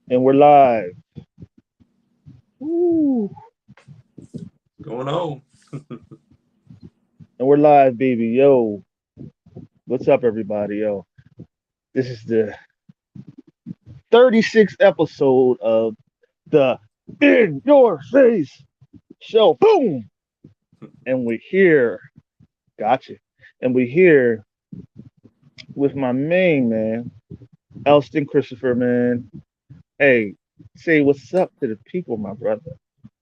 And we're live. Woo. Going on. And we're live, baby. Yo, what's up, everybody? Yo, this is the 36th episode of the In Your Face Show. Boom! And we're here. Gotcha. And we're here with my main man, Elston Christopher, man. Hey, say what's up to the people, my brother.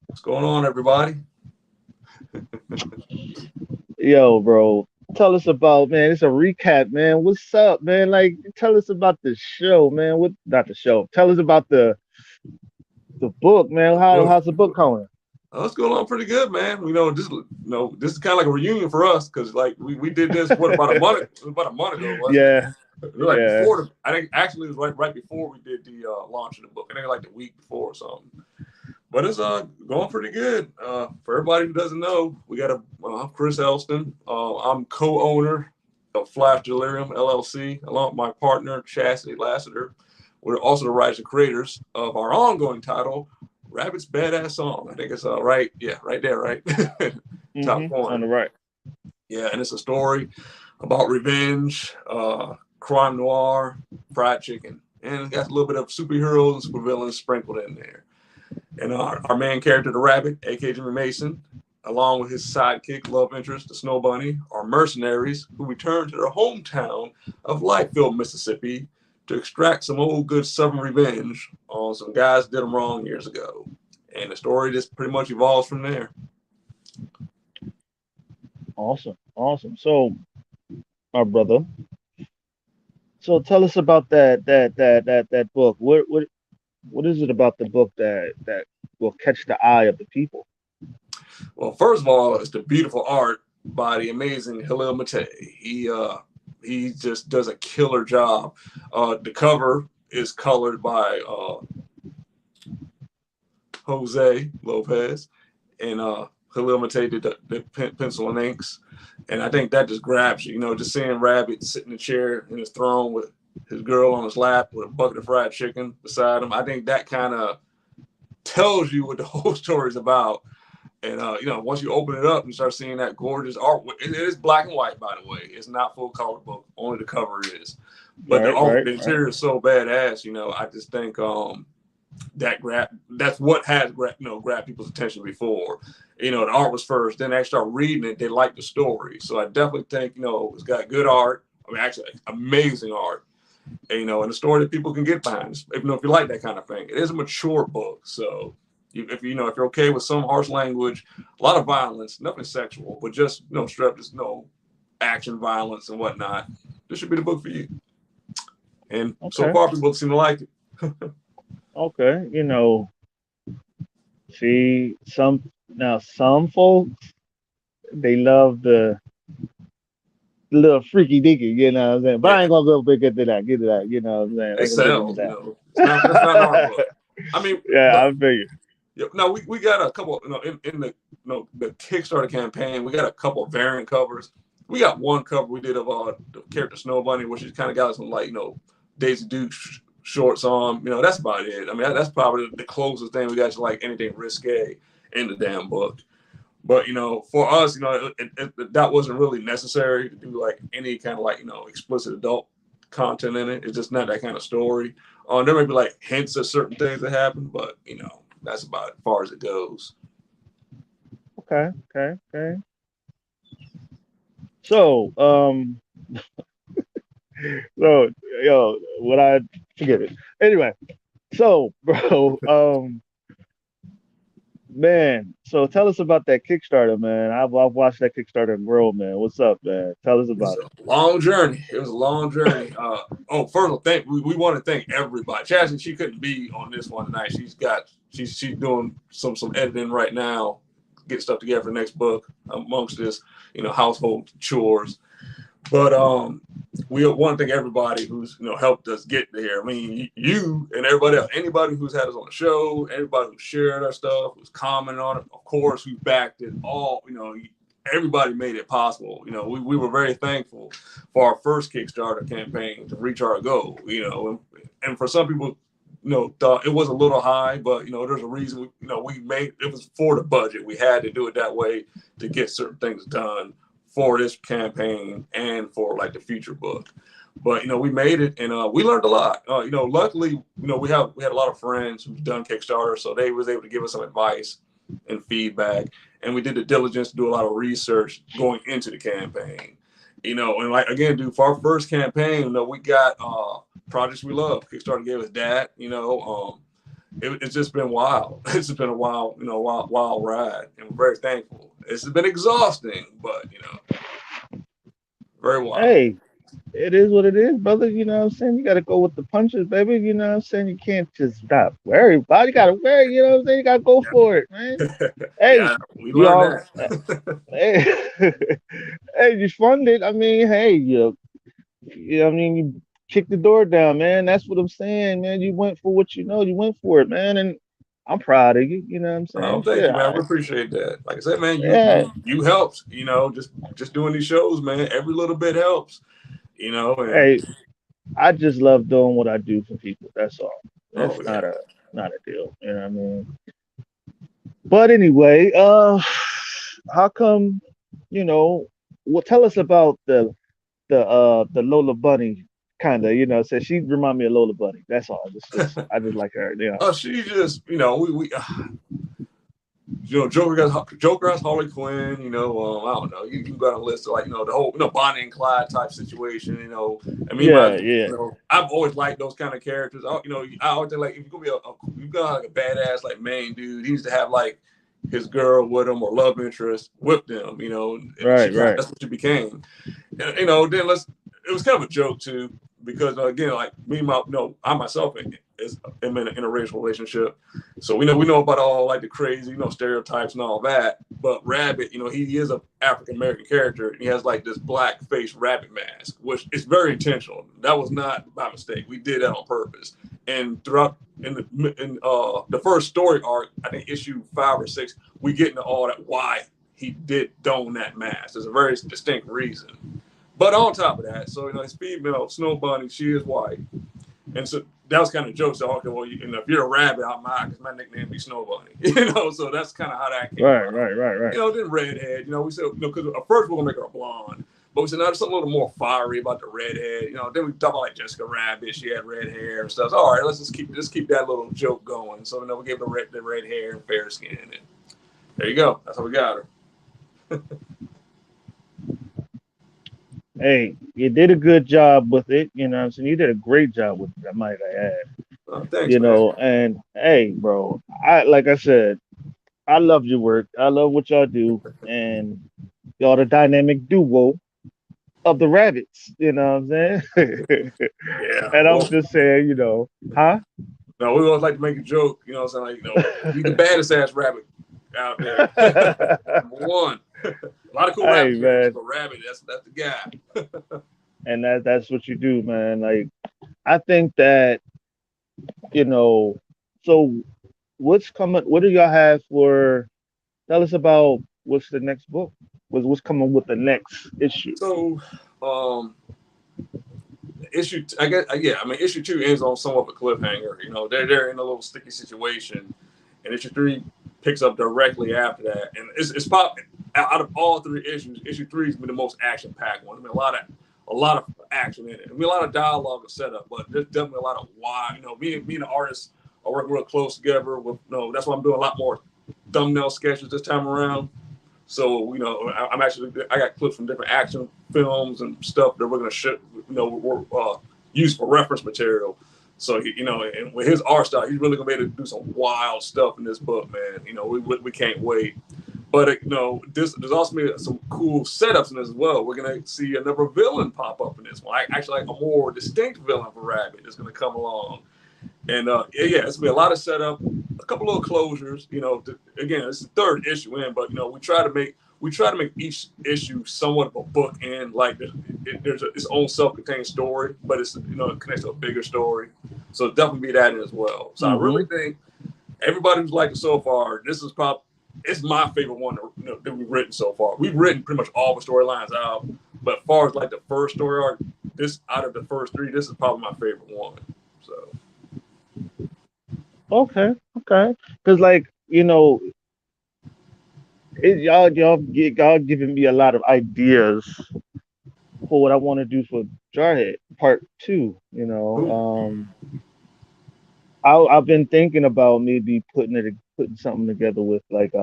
What's going on, everybody? Yo, bro. Tell us about, man. It's a recap, man. What's up, man? Like, tell us about the show, man. What? Not the show. Tell us about the book, man. Well, How's the book going? it's going on pretty good, man. This is kind of like a reunion for us because like we did this about a month. It was about a month ago, wasn't it? Yeah, It was like yeah. before. I think actually it was right before we did the launch of the book. I think like the week before or something. But it's going pretty good. For everybody who doesn't know, I'm Chris Elston. I'm co-owner of Flash Delirium LLC, along with my partner Chastity Lassiter. We're also the writers and creators of our ongoing title, Rabbit's Badass Song. I think it's right, yeah, right there, right, top On corner. the right. Yeah, and it's a story about revenge, crime noir, fried chicken, and it's got a little bit of superheroes and supervillains sprinkled in there. And our main character, the rabbit, aka Jimmy Mason, along with his sidekick, love interest, the Snow Bunny, are mercenaries who return to their hometown of Lightfield, Mississippi, to extract some old good Southern revenge on some guys that did them wrong years ago. And the story just pretty much evolves from there. Awesome, awesome. So, my brother. So tell us about that book. What is it about the book that will catch the eye of the people? Well, first of all, it's the beautiful art by the amazing Halil Mate. He just does a killer job. The cover is colored by Jose Lopez, and Halil Mate did the pencil and inks. And I think that just grabs you, just seeing Rabbit sit in the chair in his throne with his girl on his lap with a bucket of fried chicken beside him. I think that kind of tells you what the whole story is about. And once you open it up and start seeing that gorgeous art, it is black and white, by the way. It's not full color book. Only the cover is. But Right, right, the right. interior is so badass. I just think that's what has grabbed people's attention before. The art was first, then they start reading it, they like the story. So I definitely think it's got good art. I mean, actually, amazing art. And a story that people can get behind. If you like that kind of thing, it is a mature book. So if you're okay with some harsh language, a lot of violence, nothing sexual, but just straight just no action, violence, and whatnot, this should be the book for you. And so Okay, far, people seem to like it. okay. See some folks they love the little freaky deaky, you know what I'm saying? But I Yeah, ain't gonna go big into that, get to that, you know what I'm saying? I they ain't gonna get into sell. that. It's not that's not in our book. I mean, Yeah, but I figured. yeah, no, we got a couple. In the the Kickstarter campaign, we got a couple of variant covers. We got one cover we did of the character Snow Bunny, where she's kind of got some like Daisy Dukes shorts on. That's about it. I mean, that's probably the closest thing we got to like anything risque in the damn book. But for us, that wasn't really necessary to do like any kind of like explicit adult content in it. It's just not that kind of story. There may be like hints of certain things that happen, but that's about as far as it goes. Okay, okay, okay. So, so what I forget it. Anyway, so bro, man, so tell us about that Kickstarter, man. I've watched that Kickstarter grow, man. What's up, man? Tell us It's about it. a long journey. It was a long journey. First of all, we want to thank everybody. Chastity, she couldn't be on this one tonight. She's doing some editing right now, get stuff together for the next book amongst this household chores. But we want to thank everybody who's helped us get there. I mean, you and everybody else, anybody who's had us on the show, everybody who shared our stuff, who's commented on it, of course, who backed it. All everybody made it possible. We were very thankful for our first Kickstarter campaign to reach our goal. And for some people, thought it was a little high, but there's a reason. We made it was for the budget. We had to do it that way to get certain things done for this campaign and for like the future book. But we made it, and we learned a lot. Luckily, we had a lot of friends who've done Kickstarter, so they was able to give us some advice and feedback, and we did the diligence to do a lot of research going into the campaign. And like again, dude, for our first campaign, we got projects we love. Kickstarter gave us that. It's just been wild. It's been a wild ride, and we're very thankful. It's been exhausting, but very wild. Hey, it is what it is, brother. You know what I'm saying? You got to go with the punches, baby. You know what I'm saying? You can't just stop worry about it. You got to worry. You know what I'm saying? You got to go for it, man. Hey, Yeah, we learned y'all. that. Hey, hey, you funded. I mean, hey, I mean, you kicked the door down, man. That's what I'm saying, man. You went for what you know. You went for it, man. And I'm proud of you. You know what I'm Oh, saying? thank Shit, you, man. We appreciate that. Like I said, man, you yeah. you you helped. Just doing these shows, man. Every little bit helps. And Hey, I just love doing what I do for people. That's all. oh That's yeah. not a deal. You know what I mean? But anyway, how come, you know, well, tell us about the Lola Bunny kind of, so she remind me of Lola Bunny. That's all. I just like her. She just, we Joker has Harley Quinn. I don't know. You can go on a list of like the whole Bonnie and Clyde type situation. I mean, Yeah, yeah. I've always liked those kind of characters. I always think like if you're gonna be you got like a badass like main dude, he needs to have like his girl with him or love interest with them. And Right, right. that's what she became. And then it was kind of a joke too because again, like me, I myself am in an interracial relationship, so we know about all like the crazy, stereotypes and all that. But Rabbit, he is a African American character, and he has like this black face rabbit mask, which is very intentional. That was not by mistake. We did that on purpose. And throughout in the first story arc, I think issue 5 or 6, we get into all that why he did don that mask. There's a very distinct reason. But on top of that, so his female Snow Bunny, she is white, and so that was kind of a joke. So okay, well, if you're a rabbit, because my nickname be Snow Bunny, So that's kind of how that came Right, about. right, right, right. Then redhead, we said, because at first we're gonna make her a blonde, but we said no, there's something a little more fiery about the redhead. Then we talk about like Jessica Rabbit, she had red hair and stuff. So, all right, let's just keep that little joke going. So we gave her the red hair and fair skin, and there you go. That's how we got her. Hey, you did a good job with it. You know what I'm saying? You did a great job with it, I might add. Thanks, man. And hey, bro, like I said, I love your work. I love what y'all do. And y'all the dynamic duo of the rabbits. You know what I'm saying? Yeah. And I'm Well, just saying, huh? no, we always like to make a joke. What I'm saying, like, we the baddest ass rabbit out there. Number one. A lot of cool Hey, rabbit characters, man. but Rabbit, that's the guy. And that's what you do, man. Like, I think that, you know, so what's coming? What do y'all have for? Tell us about what's the next book. What's coming with the next issue? So, um, I guess, yeah. I mean, issue 2 ends on somewhat of a cliffhanger. They're in a little sticky situation, and issue 3 picks up directly after that. And it's probably out of all 3 issues, issue 3 has been the most action packed one. I mean, a lot of action in it. I mean, a lot of dialogue and setup, but there's definitely a lot of why. Me and the artists are working real close together. That's why I'm doing a lot more thumbnail sketches this time around. So I got clips from different action films and stuff that we're gonna use for reference material. So and with his art style, he's really gonna be able to do some wild stuff in this book, man. We can't wait. But there's also been some cool setups in this as well. We're gonna see another villain pop up in this one. Actually, like a more distinct villain for Rabbit is gonna come along. And it's gonna be a lot of setup, a couple of closures. Again, it's the 3rd issue in, but we try to make each issue somewhat of a book and like there's its own self-contained story, but it's it connects to a bigger story. So definitely be that in as well. So I really think everybody who's liked it so far, this is probably it's my favorite one that we've written so far. We've written pretty much all the storylines out, but as far as like the first story arc, this out of the first 3, this is probably my favorite one. So. Okay, okay. Because like y'all giving me a lot of ideas for what I want to do for Jarhead Part Two. Cool. I've been thinking about maybe putting something together with like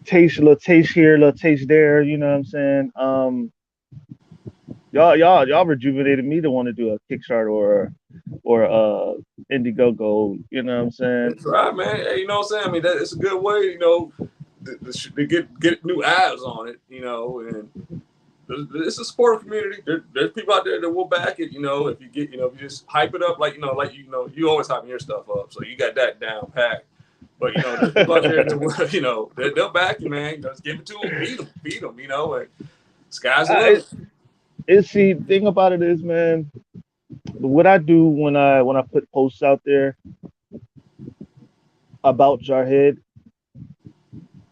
taste, little taste here, little taste there. You know what I'm saying? Y'all rejuvenated me to want to do a Kickstarter or Indiegogo. You know what I'm saying? That's right, man. Hey, you know what I'm saying? I mean, it's a good way, to get new eyes on it, and it's a sport community. There's people out there that will back it. If you get, if you just hype it up, you always hyping your stuff up, so you got that down packed. But there's people out there to where they'll back you, man. Just give it to them, feed them, and sky's the I limit. it's see thing about it is, man, what I do when I put posts out there about Jarhead,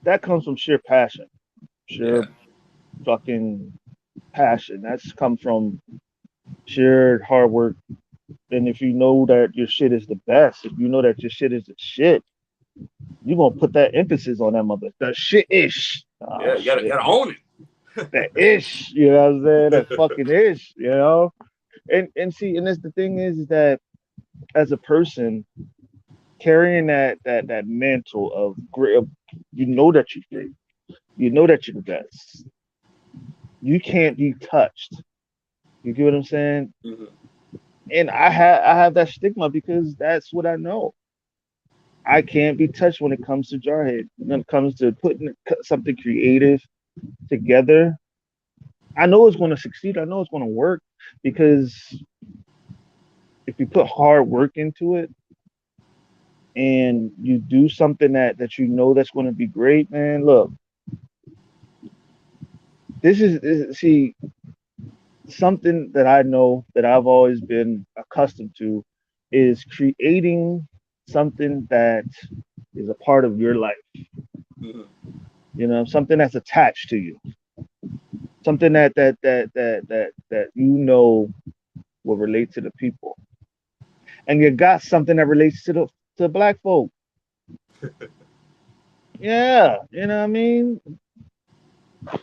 that comes from sheer passion, sheer Yeah. fucking passion. That's come from sheer hard work. And if you know that your shit is the best, if you know that your shit is the shit, you gonna put that emphasis on that mother. The shit ish. Ah Yeah, you gotta shit. gotta own it. That ish. You know what I'm saying? That fucking ish. And see, and that's the thing is that as a person carrying that mantle of great, you know that you're great. You know that you're the best. You can't be touched. You get what I'm saying? Mhm. And I have that stigma because that's what I know. I can't be touched when it comes to Jarhead. When it comes to putting something creative together, I know it's going to succeed. I know it's going to work because if you put hard work into it and you do something that you know that's going to be great, man. Look, see something that I know that I've always been accustomed to is creating something that is a part of your life. Mhm. Something that's attached to you, something that you know will relate to the people, and you got something that relates to black folk. Yeah, you know what I mean.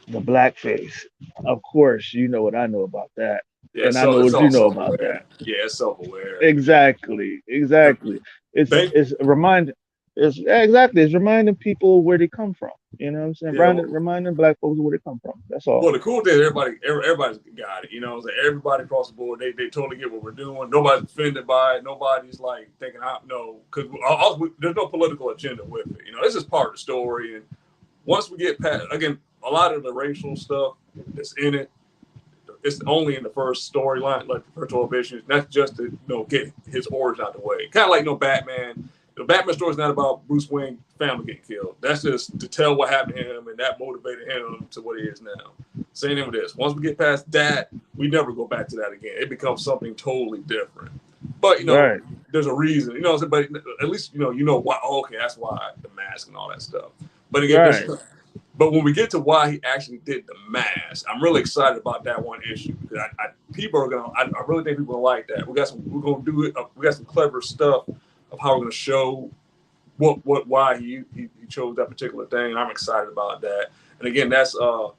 The blackface, of course, you know what I know about that, Yeah, and I so know it's what you all know about self-aware. that. Yeah, it's self-aware. Exactly, And exactly. It's thank it's a remind. It's exactly. It's reminding people where they come from. You know what I'm saying? yeah. Reminding black folks where they come from. That's all. Well, the cool thing is everybody's got it. Like everybody across the board, they totally get what we're doing. Nobody's offended by it. Nobody's like thinking, I no, because there's no political agenda with it. This is part of the story. And once we get past, again, a lot of the racial stuff that's in it, it's only in the first storyline, like the first 12 issues. That's just to get his origin out of the way. Kind of like Batman. The Batman story is not about Bruce Wayne family getting killed. That's just to tell what happened to him, and that motivated him to what he is now. Same thing with this. Once we get past that, we never go back to that again. It becomes something totally different. But Right, there's a reason. But at least why. Oh, okay, that's why the mask and all that stuff. But again, there's right. but when we get to why he actually did the mask, I'm really excited about that one issue because people are gonna. I really think people are gonna like that. We're gonna do it. We got some clever stuff of how we're gonna show why he chose that particular thing. And I'm excited about that. And again, that's so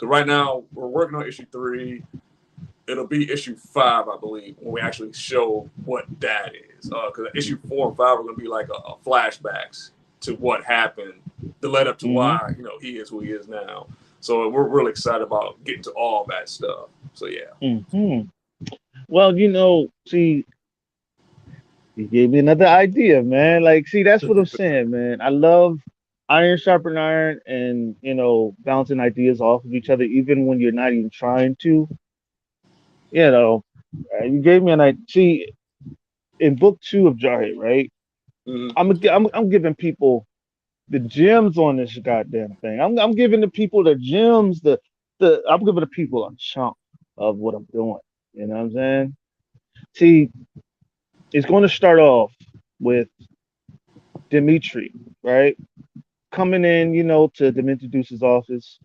right now we're working on issue 3. It'll be issue 5, I believe, when we actually show what that is. Because issue 4 and 5 are going to be like a flashbacks to what happened, the led up to Hmm. why he is who he is now. So we're really excited about getting to all that stuff. So yeah. Hmm. Well, see, you gave me another idea, man. Like, see, that's what I'm saying, man. I love iron sharpen iron, and bouncing ideas off of each other, even when you're not even trying to. You know, you gave me an idea. See, in book 2 of Jarhead, right? Mm-hmm. I'm giving people the gems on this goddamn thing. I'm giving the people the gems. I'm giving the people a chunk of what I'm doing. You know what I'm saying? See, it's going to start off with Dimitri, right? Coming in, to Demented Deuce's office,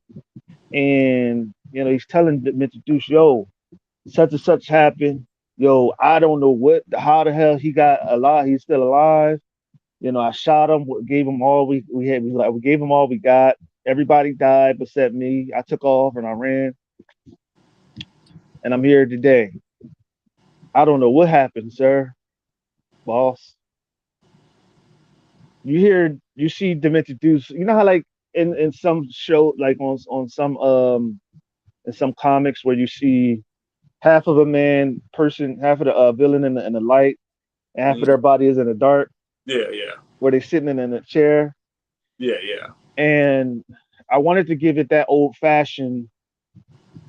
and he's telling Demented Deuce, "Yo, such and such happened. Yo, I don't know how the hell he got alive. He's still alive. I shot him, gave him all we had. We gave him all we got. Everybody died except me. I took off and I ran, and I'm here today. I don't know what happened, sir, boss. You see demented dudes. You know how like in some show, like on some in some comics where you see half of a man person, half of the villain in the light, and half of their Mhm. body is in the dark, Yeah, yeah, where they sitting in a chair. yeah, yeah. And I wanted to give it that old fashioned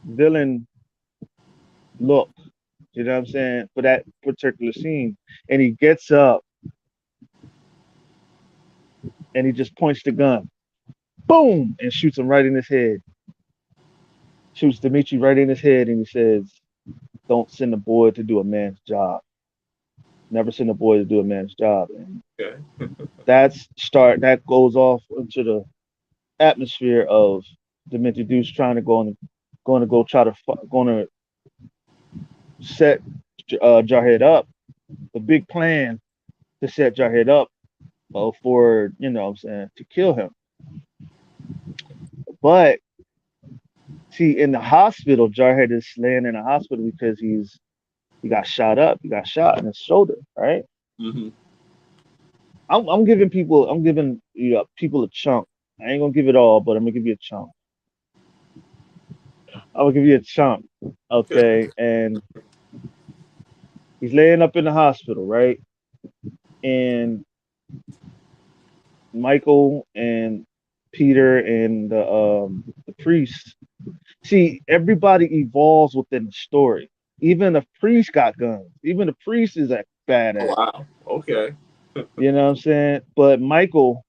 villain look. You know what I'm saying? For that particular scene. And he gets up and he just points the gun. Boom! And shoots him right in his head. Shoots Dimitri right in his head and he says, don't send a boy to do a man's job. Never send a boy to do a man's job. And Okay. that goes off into the atmosphere of Demented Dudes trying to going to go try to going to set Jarhead up. The big plan to set Jarhead up for what I'm saying, to kill him. But see, in the hospital, Jarhead is laying in the hospital because he got shot up. He got shot in his shoulder. Right. Hmm. I'm giving people a chunk. I ain't gonna give it all, but I'm gonna give you a chunk. I'm gonna give you a chunk. Okay. And he's laying up in the hospital, right? And Michael and Peter and the priest. See, everybody evolves within the story. Even the priest got guns. Even the priest is a Oh, badass. wow. Okay. You know what I'm saying? But Michael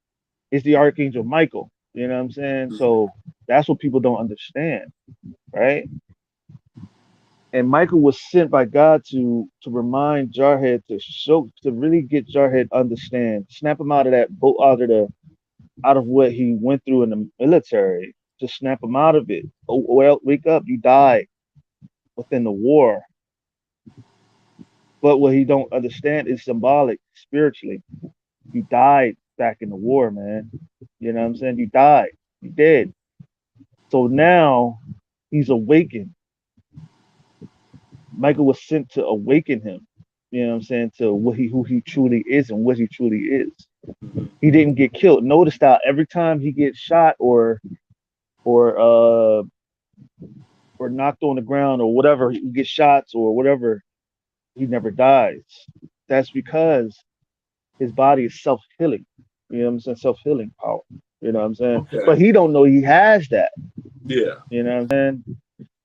is the Archangel Michael. You know what I'm saying? Mhm. So that's what people don't understand, right? And Michael was sent by God to remind Jarhead to really get Jarhead understand, snap him out of that boat, out of what he went through in the military, to snap him out of it. Oh, well, wake up, you died within the war. But what he don't understand is symbolic spiritually. You died back in the war, man. You know what I'm saying? You died. You did. So now he's awakened. Michael was sent to awaken him. You know what I'm saying? To who he truly is and what he truly is. Mhm. He didn't get killed. Notice that every time he gets shot or uh or knocked on the ground or whatever, he gets shots or whatever, he never dies. That's because his body is self healing. You know what I'm saying? Self healing power. You know what I'm saying? Okay. But he don't know he has that. Yeah. You know what I'm saying?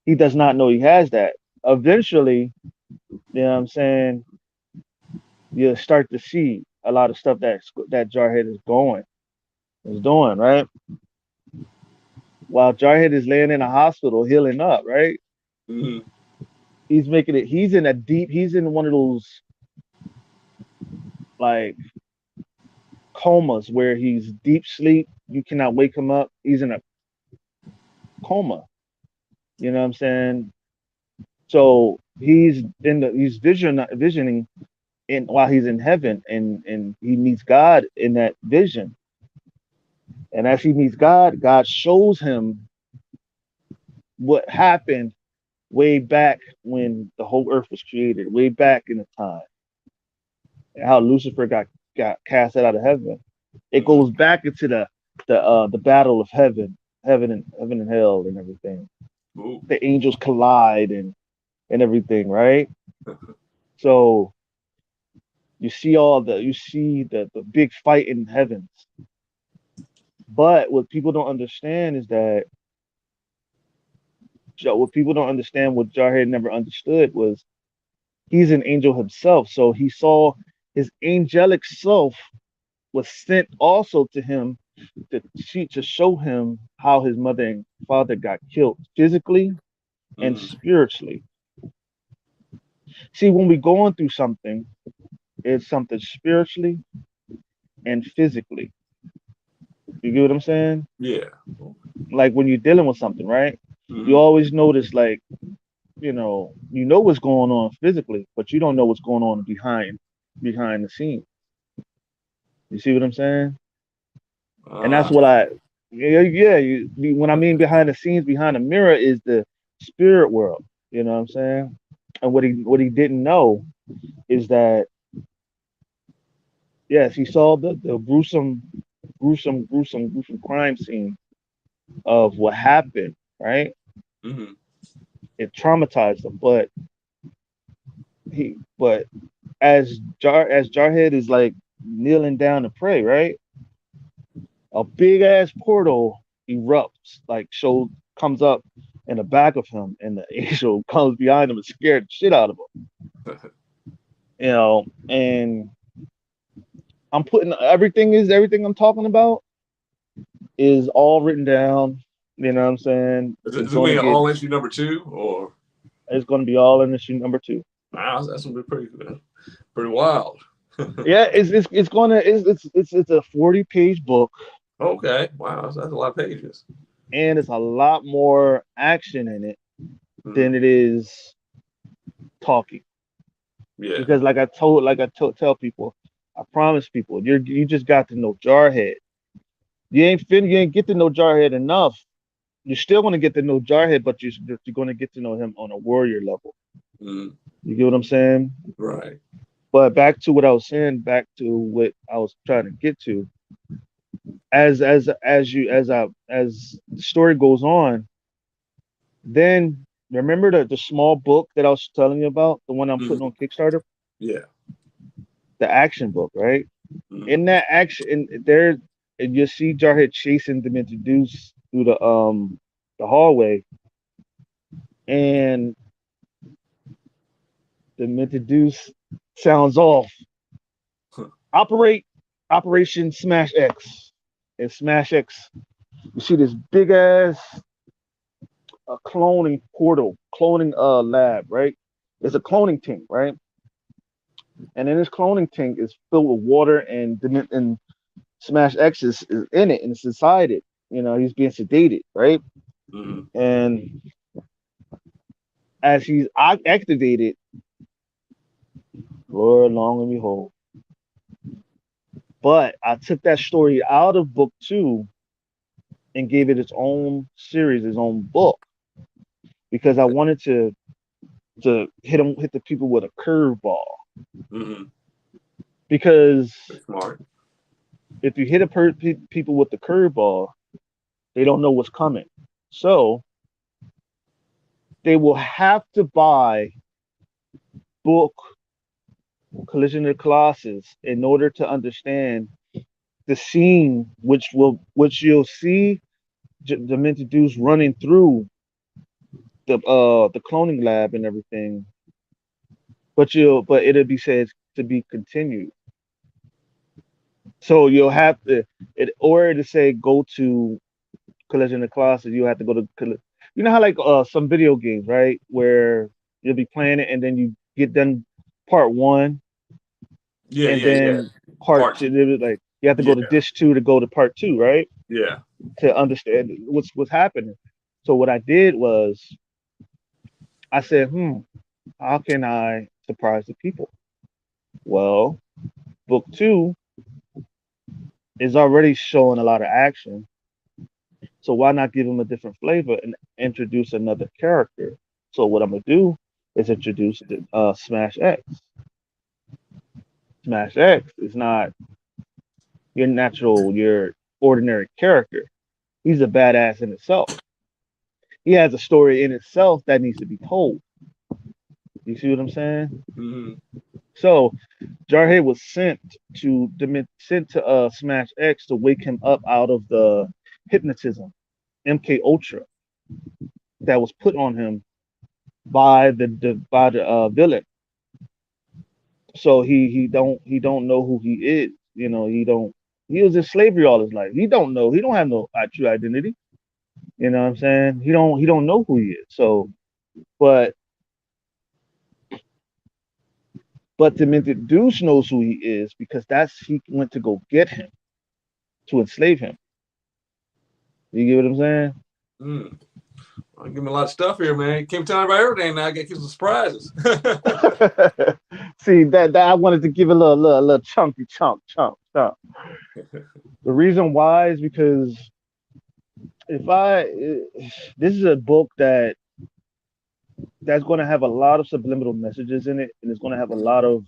He does not know he has that. Eventually, you know what I'm saying, you'll start to see a lot of stuff that Jarhead is doing, right? While Jarhead is laying in a hospital healing up, right? Hmm. He's making it. He's in one of those like comas where he's deep sleep. You cannot wake him up. He's in a coma. You know what I'm saying? So he's visioning in while he's in heaven, and he meets God in that vision. And as he meets God, God shows him what happened way back when the whole earth was created, way back in the time, and how Lucifer got cast out of heaven. It Hmm. goes back into the battle of heaven and hell and everything. Ooh. The angels collide and everything, right? So you see the big fight in heavens. But what people don't understand is that what people don't understand, what Jarhead never understood, was he's an angel himself. So he saw his angelic self was sent also to him to show him how his mother and father got killed physically and Hmm. spiritually. See, when we're going through something, it's something spiritually and physically. You get what I'm saying? Yeah. Like when you're dealing with something, right? You Hmm. always notice like you know what's going on physically, but you don't know what's going on behind the scenes. You see what I'm saying? And that's Ah, what yeah. When I mean behind the scenes, behind the mirror is the spirit world. You know what I'm saying? And what he didn't know is that yes, he saw the gruesome crime scene of what happened. Right? mm-hmm. It traumatized him, but as Jarhead is like kneeling down to pray, right? A big ass portal erupts, like show comes up in the back of him, and the angel comes behind him and scared the shit out of him. And I'm putting everything I'm talking about is all written down. You know what I'm saying? Is it mean all issue number two or? It's gonna be all in issue number two. Wow, that's gonna be pretty good. Pretty wild. Yeah, it's gonna it's a 40-page book, Okay, wow, that's a lot of pages. and it's a lot more action in it Mm-hmm. than it is talking. Yeah. Because tell people, I promise people, you just got to know Jarhead. You ain't get to know Jarhead enough. You're still gonna get to know Jarhead, but you're gonna get to know him on a warrior level. Mm-hmm. You get what I'm saying? Right. But back to what I was saying, back to what I was trying to get to. As the story goes on, then remember the small book that I was telling you about, the one I'm putting Mm-hmm. on Kickstarter, Yeah. the action book, right? Mm-hmm. In that action, and you see Jarhead chasing them introduced through the hallway, and the introduce sounds off. Operate Operation Smash X. And Smash X, you see this big ass cloning portal, cloning lab, right? It's a cloning tank, right? And in this cloning tank is filled with water, and Smash X is in it and it's inside it. He's being sedated, right? Mm-hmm. And as he's activated, Lord long and behold. But I took that story out of book two and gave it its own series, its own book, because I wanted to hit the people with a curveball. Mm-hmm. Because That's smart. if you hit people with the curveball, they don't know what's coming. So they will have to buy book Collision of Colossus in order to understand the scene, which you'll see Demented Deuce running through the cloning lab and everything, but it'll be said to be continued. So you'll have to, in order to say go to Collision of Colossus, you have to go to you know how like some video games, right, where you'll be playing it and then you get done part one Yeah, and yeah, yeah. then part Part two, two. like you have to go Yeah, to disc two to go to part two, right, yeah. to understand what's happening. So what I did was I said, how can I surprise the people? Well, book two is already showing a lot of action, so why not give them a different flavor and introduce another character? So what I'm gonna do is introduce the Smash X. Smash X is not your ordinary character. He's a badass in itself. He has a story in itself that needs to be told. You see what I'm saying? Mm-hmm. So Jarhead was sent to Smash X to wake him up out of the hypnotism, MK Ultra, that was put on him by the villain. So he don't know who he is. He was in slavery all his life. He don't have no true identity. You know what I'm saying? He don't know who he is. So but but Demented Deuce knows who he is because he went to go get him to enslave him. You get what I'm saying? Mm. Give me a lot of stuff here, man. Can't tell about everything now. I get some surprises. See that I wanted to give a little chunky chunk. The reason why is because if I this is a book that's going to have a lot of subliminal messages in it, and it's going to have a lot of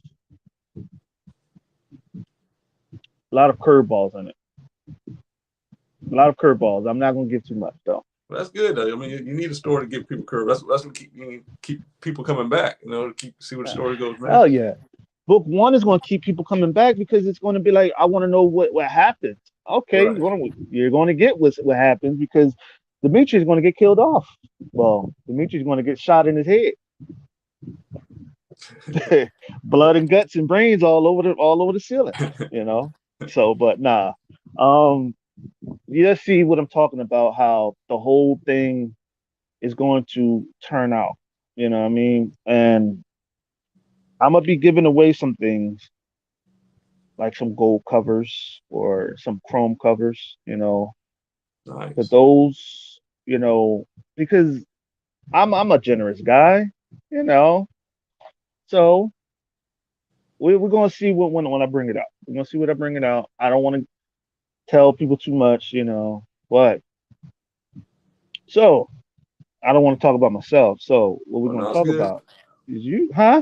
curveballs in it. A lot of curveballs. I'm not going to give too much though. Well, that's good though. I mean, you need a story to give people curve. That's what keep people coming back. To see where the story goes Hell next. yeah. Book one is going to keep people coming back because it's going to be like, I want to know what happens. Okay, Right. you're going to get what happens because Dimitri's going to get killed off. Well, Dimitri's going to get shot in his head. Blood and guts and brains all over the ceiling. You know. So, but nah. Um, you just see what I'm talking about. How the whole thing is going to turn out. You know what I mean? And I'm gonna be giving away some things like some gold covers or some chrome covers. To Nice. those, because I'm a generous guy. You know, so we're gonna see what when I bring it out. We're gonna see what I bring it out. I don't want to tell people too much. But so I don't want to talk about myself. So what we're Oh, going no, to it's talk good. about is you, huh?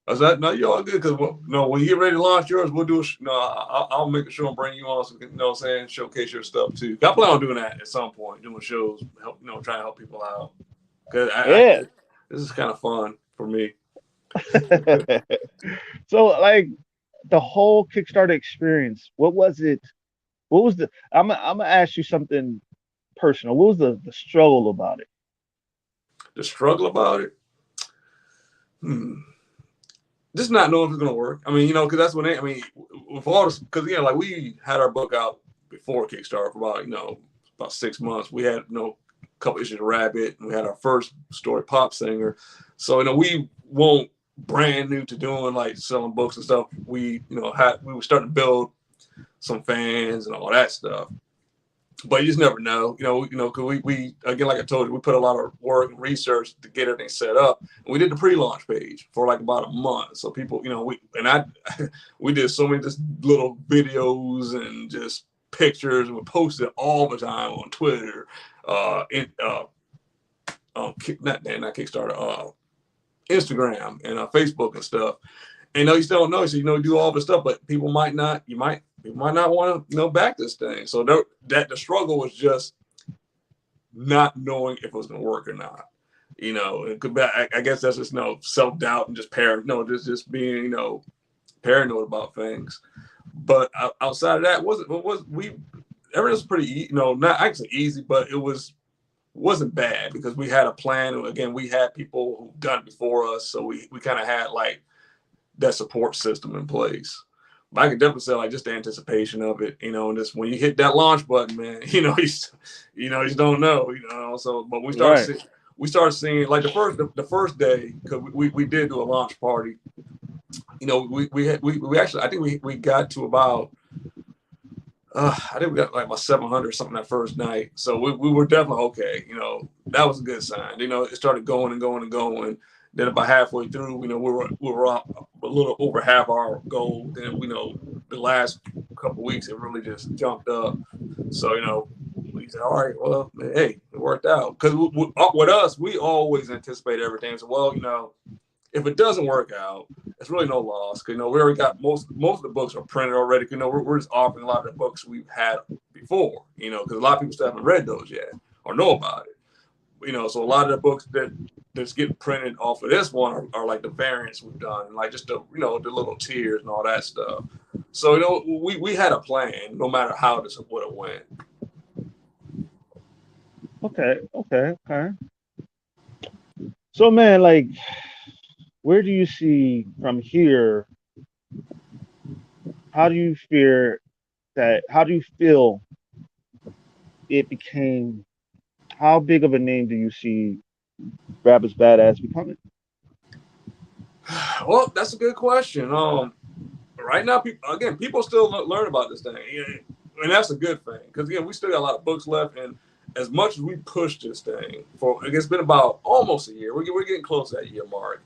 I said, no, you're all good because no, when you get ready to launch yours, we'll do. No, I'll make sure and bring you on, so what I'm saying, showcase your stuff too. I plan on doing that at some point, doing shows, help trying to help people out. Cause Yeah. this is kind of fun for me. So like the whole Kickstarter experience, what was it? What was the? I'm gonna ask you something personal. What was the struggle about it? The struggle about it. Hmm. Just not knowing if it's gonna work. I mean, because that's when I mean, with all this, because like we had our book out before Kickstarter for about 6 months. We had a couple issues of Rabbit, and we had our first story, Pop Singer. So we won't brand new to doing like selling books and stuff. We were starting to build some fans and all that stuff. But you just never know, because we again, like I told you, we put a lot of work and research to get everything set up. And we did the pre-launch page for like about a month, so people, we did so many just little videos and just pictures, and we posted all the time on Twitter, not Kickstarter, Instagram and Facebook and stuff. And you still don't know, so you do all this stuff, but people might not. People might not want to back this thing. So that the struggle was just not knowing if it was going to work or not. It could be, I guess that's just self doubt and just just being paranoid about things. But outside of that, everything was pretty not actually easy, but it wasn't bad because we had a plan. And again, we had people who've done it before us, so we kind of had like that support system in place. But I can definitely say like just the anticipation of it, and just when you hit that launch button, man, you just don't know. So, but Right. we started seeing like the first day because we did do a launch party. We actually I think we got to about I think we got like about 700 or something that first night. So we were definitely okay. That was a good sign. It started going and going and going. Then about halfway through, we were up a little over half our goal. Then the last couple of weeks it really just jumped up. So we said, all right, well, hey, it worked out. Because with us, we always anticipate everything. So if it doesn't work out, it's really no loss. Because we already got most of the books are printed already. We're just offering a lot of the books we've had before. Because a lot of people still haven't read those yet or know about it. So a lot of the books that's getting printed off of this one are like the variants we've done, like just the the little tiers and all that stuff. So we had a plan, no matter how this would have went. Okay. So man, like, where do you see from here? How do you fear that? How do you feel it became? How big of a name do you see Rabbit's Badass becoming? Well, that's a good question. Right now, people still learn about this thing, and that's a good thing because again, we still got a lot of books left, and as much as we pushed this thing for, it's been about almost a year. We're getting close to that year mark.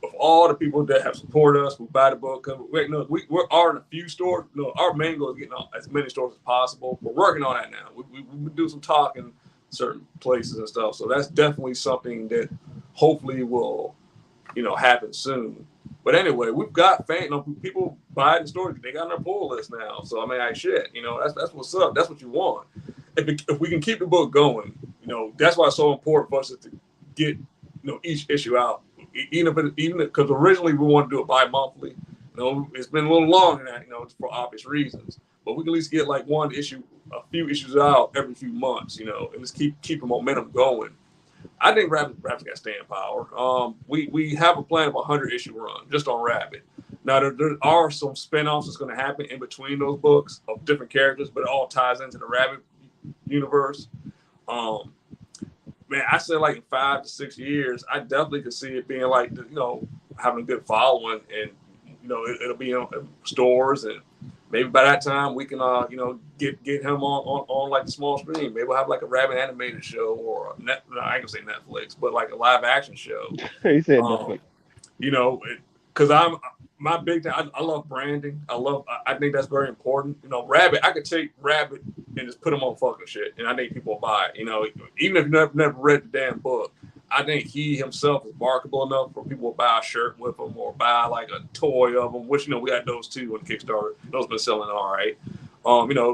Of all the people that have supported us, who buy the book, we are in a few stores. No, our main goal is getting as many stores as possible. We're working on that now. We do some talking certain places and stuff. So that's definitely something that hopefully will, happen soon. But anyway, we've got people buy the store. They got on their pull list now. So I mean, shit, that's what's up. That's what you want. If we can keep the book going, that's why it's so important for us to get, each issue out. Even because originally we wanted to do it bi-monthly. It's been a little long in that, for obvious reasons. But we can at least get like a few issues out every few months, and just keep the momentum going. I think Rabbit's got staying power. We have a plan of 100-issue run just on Rabbit. Now there are some spinoffs that's going to happen in between those books of different characters, but it all ties into the Rabbit universe. Man, I say like in 5 to 6 years, I definitely could see it being like, having a good following, and it'll be in stores, and maybe by that time we can get him on like the small screen. Maybe we'll have like a Rabbit animated show, or I ain't gonna say Netflix, but like a live action show. He said Netflix. Because my big thing. I love branding. I think that's very important. Rabbit. I could take Rabbit and just put him on fucking shit, and I think people will buy it. Even if you never read the damn book, I think he himself is marketable enough for people to buy a shirt with him or buy like a toy of him. Which we had those too on Kickstarter. Those been selling all right.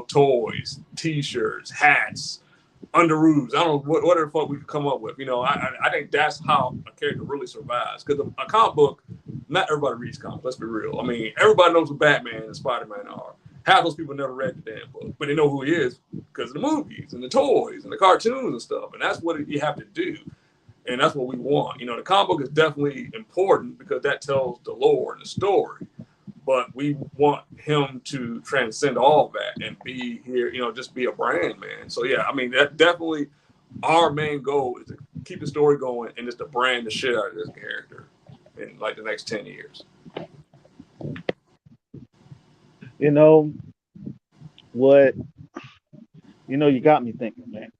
Toys, T-shirts, hats, underoos. I don't know whatever the fuck we could come up with. I think that's how a character really survives. Because a comic book, not everybody reads comics. Let's be real. I mean, everybody knows who Batman and Spider-Man are. Half those people never read the damn book, but they know who he is because of the movies and the toys and the cartoons and stuff. And that's what you have to do. And that's what we want. The comic book is definitely important because that tells the lore and the story. But we want him to transcend all that and be here, just be a brand, man. So yeah, I mean, that definitely our main goal is to keep the story going and just to brand the shit out of this character in like the next 10 years. What you got me thinking, man.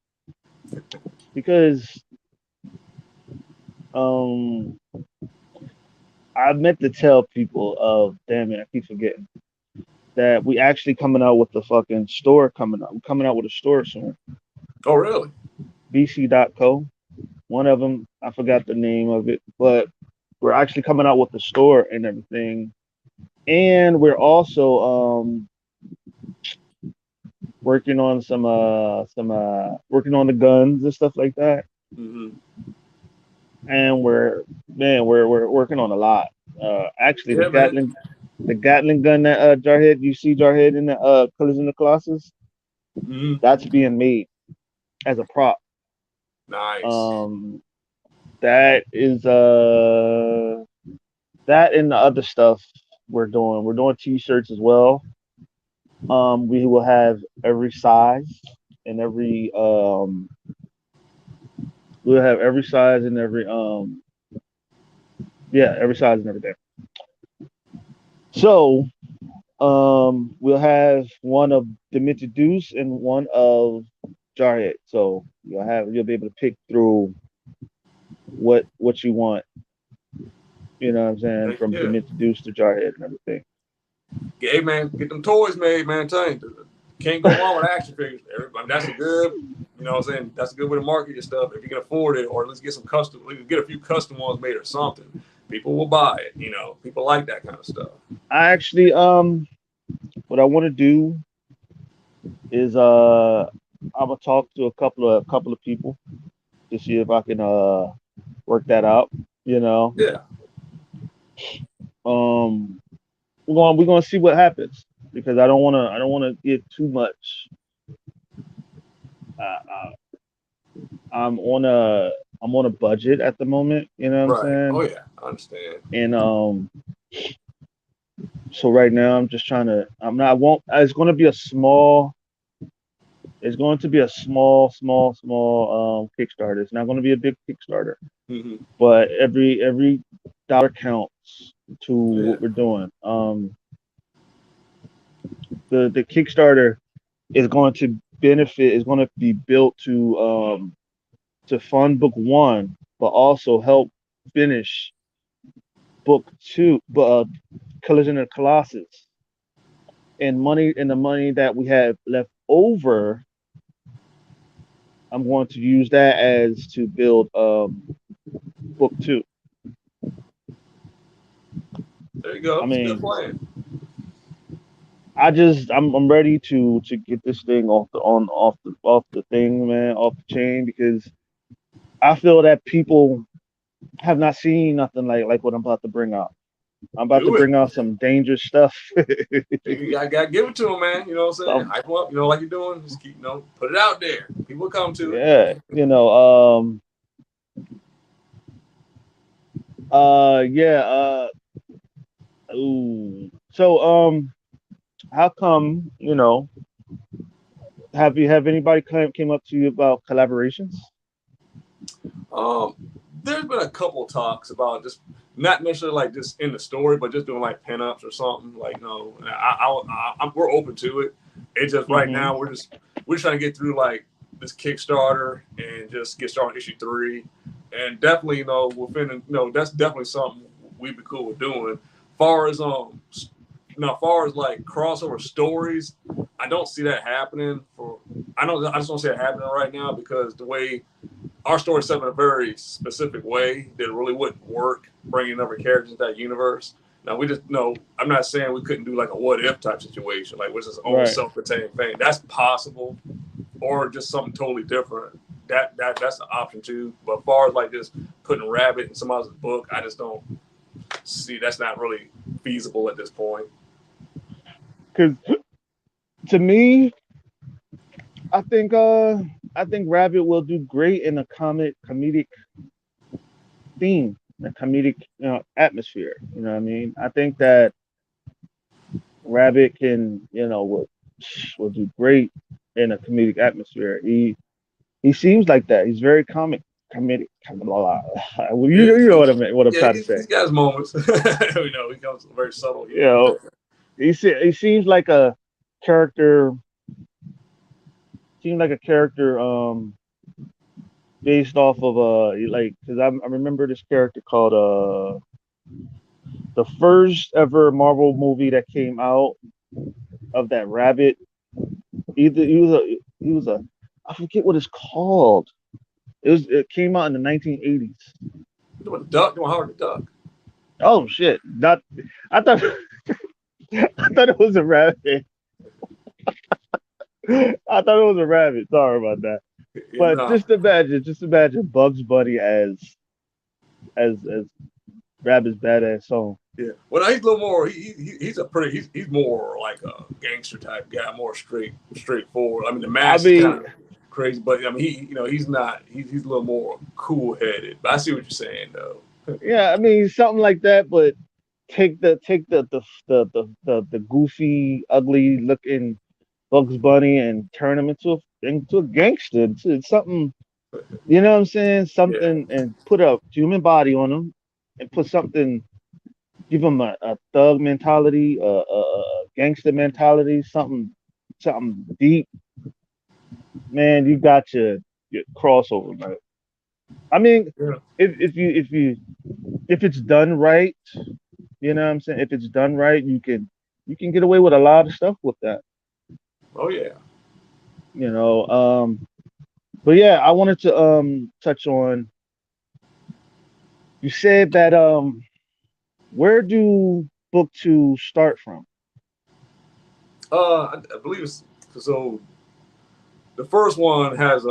Because I meant to tell people damn it, I keep forgetting that we actually coming out with the fucking store coming out. We're coming out with a store soon. Oh really? BC.co. One of them, I forgot the name of it, but we're actually coming out with the store and everything. And we're also working on some working on the guns and stuff like that. Mm-hmm. And we're working on a lot. Actually, the Gatling gun that Jarhead, you see Jarhead in the Colors in the Colossus, that's being made as a prop. Nice. That is that and the other stuff we're doing. We're doing T-shirts as well. We will have every size and every we'll have every size and every every size and everything. So we'll have one of Demented Deuce and one of Jarhead. So you'll be able to pick through what you want. You know what I'm saying? From Demented Deuce to Jarhead and everything. Hey man, get them toys made, man. I'm telling you, can't go wrong with action figures. Everybody, that's a good, that's a good way to market your stuff if you can afford it, or let's get some custom. We can get a few custom ones made or something. People will buy it. People like that kind of stuff. I actually, what I want to do is I'm gonna talk to a couple of people to see if I can work that out. Yeah. We're gonna see what happens because I don't wanna get too much. I'm on a budget at the moment. You know what I'm saying? Oh yeah, I understand. And so right now I'm just trying to. It's going to be a small. It's going to be a small Kickstarter. It's not going to be a big Kickstarter, but every dollar counts to what we're doing. The Kickstarter is going to benefit is going to be built to fund book one, but also help finish book two, but Collision of Colossus, and the money that we have left over, I'm going to use that as to build book two. There you go. I It's a good mean, plan. I'm ready to get this thing off the thing, man, off the chain, because I feel that people have not seen nothing like what I'm about to bring out. I'm about to Do it. bring out some dangerous stuff. You gotta give it to them, man. You know what I'm saying? Some, Hype them up. You know, like you're doing. Just keep, put it out there. People come to it. yeah, yeah, ooh. So, how come, have anybody came up to you about collaborations? Um, there's been a couple talks about just not necessarily like just in the story, but just doing like pinups or something. Like, no, we're open to it. It's just right Mm-hmm. now we're just trying to get through like this Kickstarter and just get started on issue three, and definitely within that's definitely something we'd be cool with doing. Far as now, far as like crossover stories, I don't see that happening for. I just don't see it happening right now because the way our story set in a very specific way that really wouldn't work bringing other characters into that universe. Now we just no. I'm not saying we couldn't do like a what if type situation, like which is its own Right. self-contained thing. That's possible, or just something totally different. That's an option too. But as far as like just putting Rabbit in somebody's book, I just don't see that's not really feasible at this point. Because to me, I think uh I think Rabbit will do great in a comedic theme, a comedic atmosphere. You know what I mean? I think that Rabbit can will do great in a comedic atmosphere. He seems like that. He's very comedic. Well, Yeah, you know what I'm yeah, trying to say. he's got his moments. He comes very subtle You humor. know, he seems like a character. Seemed like a character based off of like, because I remember this character called the first ever Marvel movie that came out of that rabbit. Either he was a I forget what it's called. It came out in the 1980s. You doing the duck? Doing Howard the Duck? Oh shit! Not I thought I thought it was a rabbit. I thought it was a rabbit. Sorry about that. But No. just imagine Bugs Bunny as Rabbit's badass song. Yeah. Well, he's a little more. He's a pretty. He's more like a gangster type guy, more straightforward. I mean, the I mask is mean, kind of crazy, but I mean, he's not. He's a little more cool headed. But I see what you're saying, though. yeah, I mean something like that. But take the goofy, ugly looking Bugs Bunny and turn him into a gangster, into something. You know what I'm saying? Yeah. Something, and put a human body on him, and put something. Give him a thug mentality, a gangster mentality, something deep. Man, you got your crossover, man. I mean, Yeah. if it's done right, you know what I'm saying? If it's done right, you can get away with a lot of stuff with that. Oh yeah. You know. But yeah, I wanted to touch on. You said that where do book two start from? I believe it's so. The first one has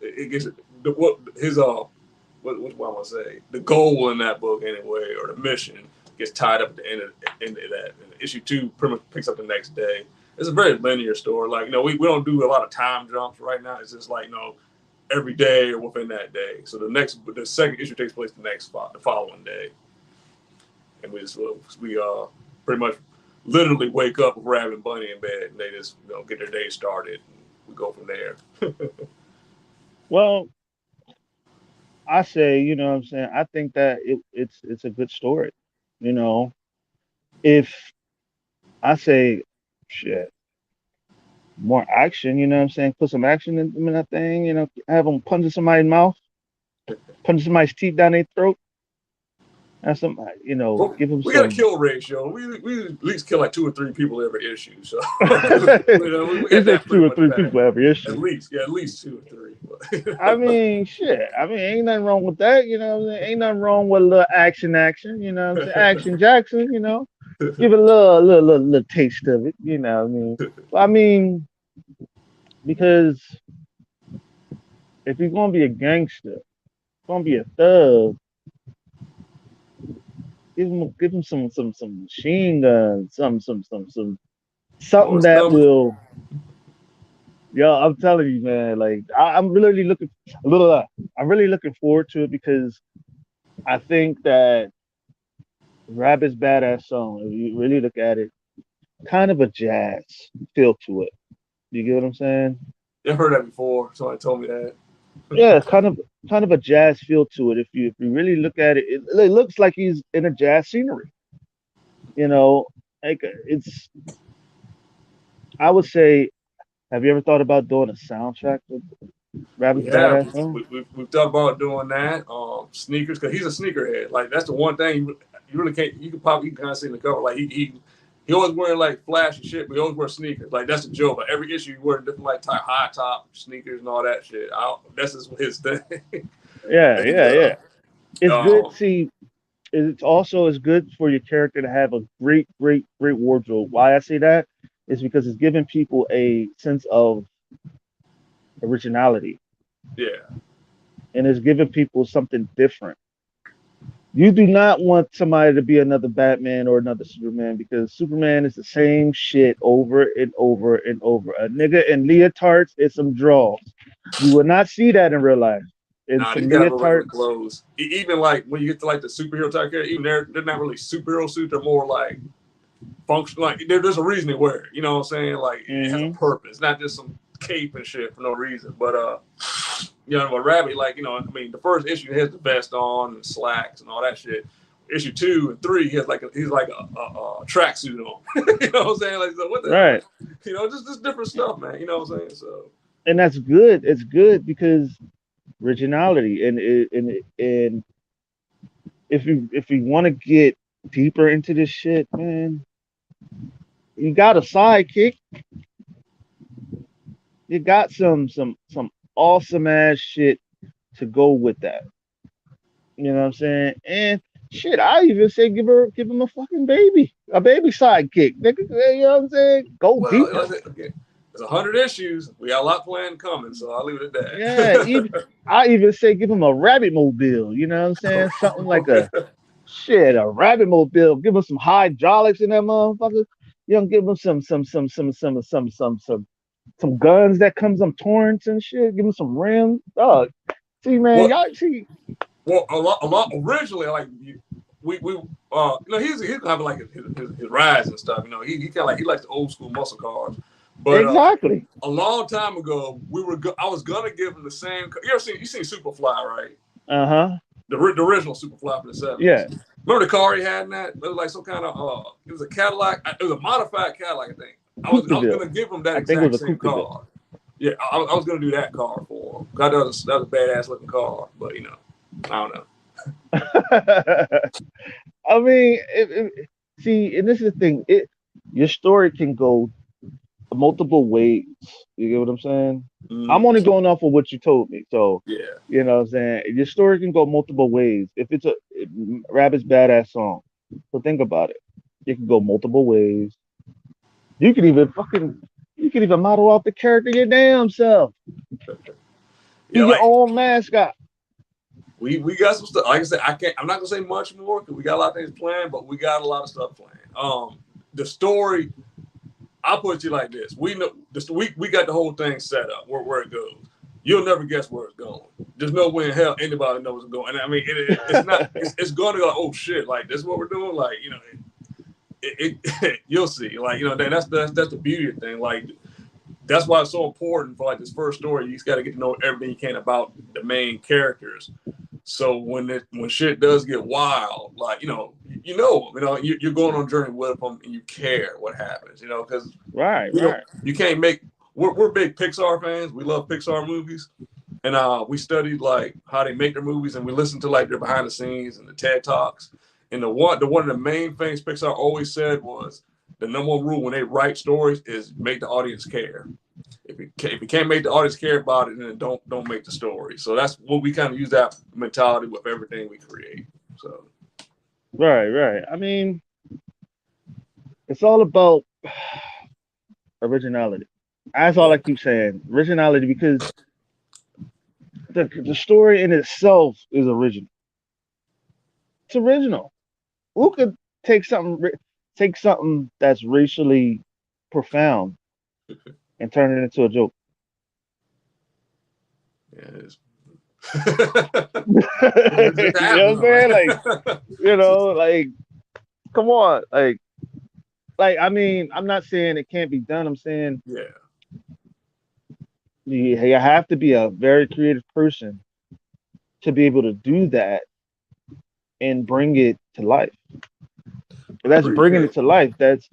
it gets what his what do I want to say? The goal in that book anyway, or the mission gets tied up at the end of that. And issue two pretty much picks up the next day. It's a very linear story. Like we don't do a lot of time jumps right now. It's just like every day or within that day. So the second issue takes place the following day, and we pretty much literally wake up with Rabbit and Bunny in bed, and they just get their day started, and we go from there. Well, I say, you know what I'm saying? I think that it's a good story. You know, if I say shit, more action. You know what I'm saying? Put some action in that thing. You know, have them punching somebody's mouth, punching somebody's teeth down their throat. Have some, you know, Well, give them we got a some. kill ratio. We at least kill like 2 or 3 people every issue. So we He got said that two pretty or much three bad. people every At issue. least, yeah, at least 2 or 3. I mean, shit. I mean, ain't nothing wrong with that. You know, what I'm saying? Ain't nothing wrong with a little action. You know, what I'm saying action Jackson. You know, give it a little taste of it. You know, what I mean, I mean, because if you're gonna be a gangster, gonna be a thug, give him some machine guns, Oh, something it's that coming. will. Yo, I'm telling you, man. Like I'm really looking. Blah, I'm really looking forward to it because I think that Rabbit's badass song. If you really look at it, kind of a jazz feel to it. You get what I'm saying? I've heard that before. Somebody told me that. Yeah, kind of a jazz feel to it. If you really look at it, it looks like he's in a jazz scenery. You know, like it's. I would say, have you ever thought about doing a soundtrack with We Rabbit's have badass song? we've thought about doing that. Sneakers, because he's a sneakerhead. Like that's the one thing you really can't. You can kind of see in the cover. Like he always wearing like flashy shit, but he always wears sneakers. Like that's the joke. Like every issue, he wearing different like high top sneakers and all that shit. That's just his thing. Yeah, and yeah, yeah. It's good. um, See, it's also is good for your character to have a great wardrobe. Why I say that is because it's giving people a sense of originality yeah, and it's giving people something different. You do not want somebody to be another Batman or another Superman because Superman is the same shit over and over and over. A nigga in leotards and some draws. You will not see that in real life. In nah, these some guys wear regular leotards. clothes. Even like when you get to like the superhero type character, even they're not really superhero suits. They're more like function. Like there's a reason they wear it. You know what I'm saying? Like it has a Mm-hmm. purpose, not just some cape and shit for no reason. But a rabbit, like I mean, the first issue has the vest on and slacks and all that shit. Issue 2 and 3, he's like a tracksuit on. You know what I'm saying? Like, so what the hell? Right. Like, just different stuff, man. You know what I'm saying? So And that's good. It's good because originality and if you want to get deeper into this shit, man, you got a sidekick. You got some awesome ass shit to go with that. You know what I'm saying? And shit, I even say give him a fucking a baby sidekick. Nigga, you know what I'm saying? Go well, deeper. okay. There's 100 issues. We got a lot planned coming, so I'll leave it at Yeah, even that. I even say give him a rabbit mobile. You know what I'm saying? Something like a shit, a rabbit mobile. Give him some hydraulics in that motherfucker. You know, give him some guns that comes on torrents and shit. Give him some rims. Dog. See, man, What y'all see. Well, a lot originally, like he's having like his rides and stuff. He kind of like he likes the old school muscle cars, but Exactly. a long time ago I was gonna give him the same. You seen Superfly, right? Uh-huh. The original Superfly from the '70s. Yeah. Remember the car he had in that? It was like some kind of it was a Cadillac. It was a modified Cadillac, I think. I was Coopville. gonna give him that I think it exact was a same Coopville. car. Yeah, I was gonna do that car for him. That was a badass looking car, but I don't know. I mean, see, and this is the thing. Your story can go multiple ways. You get what I'm saying? I'm Mm, only going off of what you told me. So, yeah. you know what I'm saying? Your story can go multiple ways. If it's a Rabbit's badass song, so think about it. It can go multiple ways. You can even model out the character your damn self. Be Yeah, your like own mascot. we got some stuff. Like I said, I'm not gonna say much more because we got a lot of things planned, but we got a lot of stuff planned. The story, I'll put you like this: we know this. We got the whole thing set up where it goes. You'll never guess where it's going. There's no way in hell anybody knows it's going. And I mean, it's not. It's going to go. Oh shit! Like this is what we're doing. Like you'll see. Like that's the beauty of the thing. Like that's why it's so important for like this first story. You just got to get to know everything you can about the main characters. So when shit does get wild, like you're going on a journey with them and you care what happens, because Right, right. you can't make we're big Pixar fans. We love Pixar movies. And we studied like how they make their movies, and we listened to like their behind the scenes and the TED Talks. And one of the main things Pixar always said was the number one rule when they write stories is make the audience care. If you can't make the audience care about it, then don't make the story. So that's what we kind of use that mentality with everything we create. So Right. I mean, it's all about originality. That's all yeah, I keep saying. Originality, because the story in itself is original. It's original. Who could take take something that's racially profound and turn it into a joke? yeah, it is. You It know what I'm happens, saying? Like, man. like, come on, I mean, I'm not saying it can't be done. I'm saying Yeah, you have to be a very creative person to be able to do that and bring it to life. That's bringing it appreciate to life. That's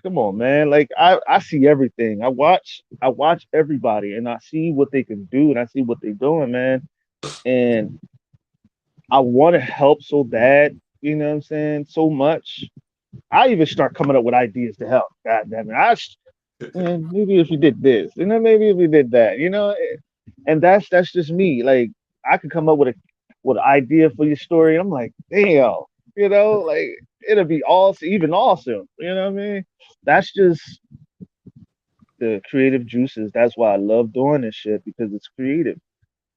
come on, man. Like I see everything. I watch everybody and I see what they can do and I see what they're doing, man. And I want to help so bad, you know what I'm saying? So much. I even start coming up with ideas to help. God damn it. it. Man, maybe if you did this, maybe if you did that, and that's just me. Like I could come up with an idea for your story. I'm like, damn, like it'll be even awesome. You know what I mean? That's just the creative juices. That's why I love doing this shit because it's creative.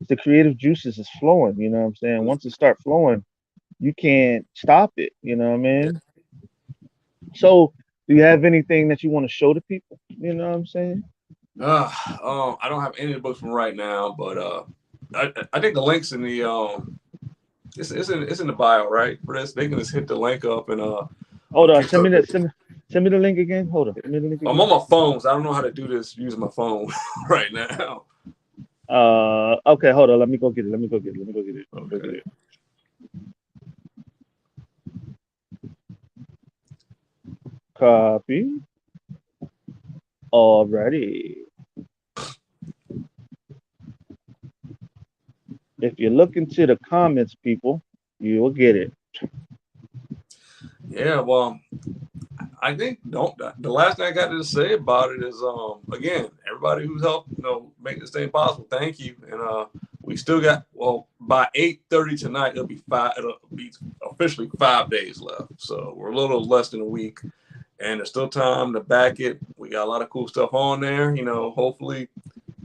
The creative juices is flowing. You know what I'm saying? Once it start flowing, you can't stop it. You know what I Yeah. mean? So, do you have anything that you want to show to people? You know what I'm saying? I don't have any of the books from right now, but I think the links in the it's in the bio, right? For this, they can just hit the link up and Hold on on, Kickstarter page. send me the link again. Hold on, send me the link I'm again. on my phone, so I don't know how to do this using my phone right now. Okay, hold on. Let me go get it. Let me go get it. Let me go get it. Let me go get Okay. it. Copy. Alrighty. If you look into the comments, people, you will get it. Yeah, well, I think don't the last thing I got to say about it is again everybody who's helped make this thing possible. Thank you, and we still got by 8:30 tonight it'll be officially 5 days left. So we're a little less than a week, and there's still time to back it. We got a lot of cool stuff on there. Hopefully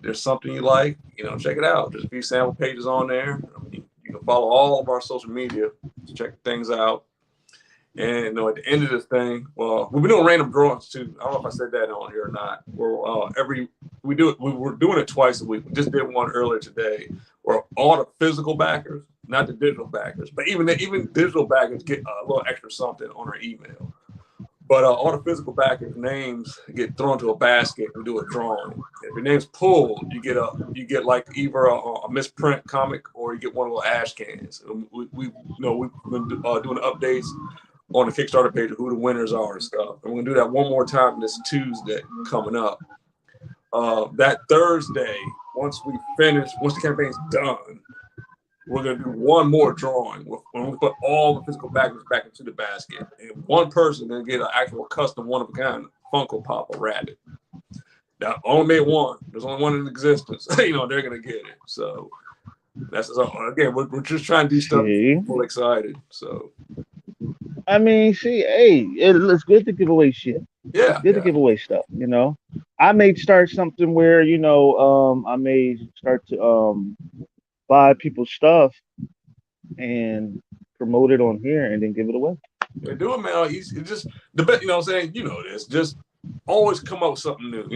there's something you like. Check it out. There's a few sample pages on there. I mean, you can follow all of our social media to check things out. And at the end of this thing, well, we've been doing random drawings too. I don't know if I said that on here or not. We do it. We're doing it twice a week. We just did one earlier today, where all the physical backers, not the digital backers, but even digital backers get a little extra something on our email. But all the physical backers' names get thrown to a basket. We do a drawing. If your name's pulled, you get like either a misprint comic or you get one of the ash cans. We've been doing updates on the Kickstarter page of who the winners are and stuff. And we're gonna do that one more time this Tuesday coming up. That Thursday, once the campaign's done, we're gonna do one more drawing when we put all the physical backers back into the basket, and one person gonna get an actual custom one of a kind Funko Pop a rabbit. Now, only made one. There's only one in existence. They're gonna get it. So that's again, we're just trying to do stuff to See, get people excited. So I mean, see, hey, it's good to give away shit. It's yeah, good to yeah. give away stuff. I may start something where I may start to buy people's stuff and promote it on here and then give it away. Yeah, do it, man. It's just the best. You know what I'm saying? This. Just always come up with something new.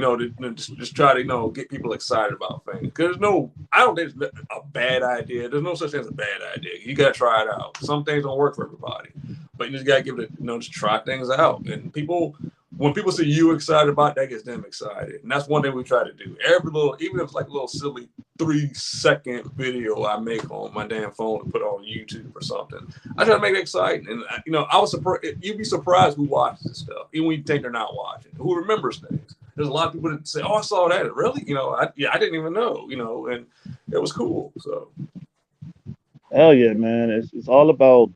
Just try to get people excited about things. Because I don't think it's a bad idea. There's no such thing as a bad idea. You gotta try it out. Some things don't work for everybody, but you just gotta give it. Just try things out. And when people see you excited about it, that gets them excited. And that's one thing we try to do. Even if it's like a little silly 3-second video I make on my damn phone to put on YouTube or something, I try to make it exciting. And I was surprised. You'd be surprised who watches this stuff, even when you think they're not watching, who remembers things. there's a lot of people that say, "Oh, I saw that." Really? I didn't even know. And it was cool. So Hell yeah, man. It's all about